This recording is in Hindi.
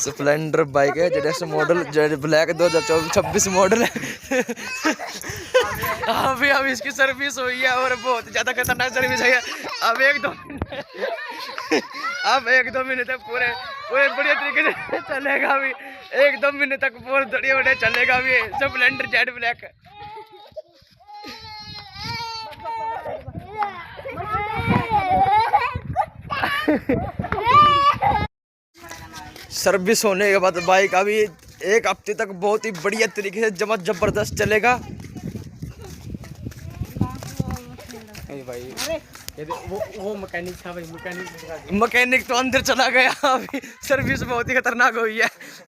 स्प्लेंडर बाइक है Z model, Z black 2024-26 model है। अभी इसकी सर्विस हुई है और बहुत ज़्यादा खतरनाक सर्विस है। अब एक दो महीने तक पूरे बढ़िया तरीके से चलेगा। अभी 1-2 महीने तक बहुत बढ़िया चलेगा अभी स्प्लेंडर जेड ब्लैक। सर्विस होने के बाद बाइक अभी 1 हफ्ते तक बहुत ही बढ़िया तरीके से जबरदस्त चलेगा। भाई ये वो मैकेनिक था भाई, मैकेनिक तो अंदर चला गया। अभी सर्विस बहुत ही खतरनाक हुई है।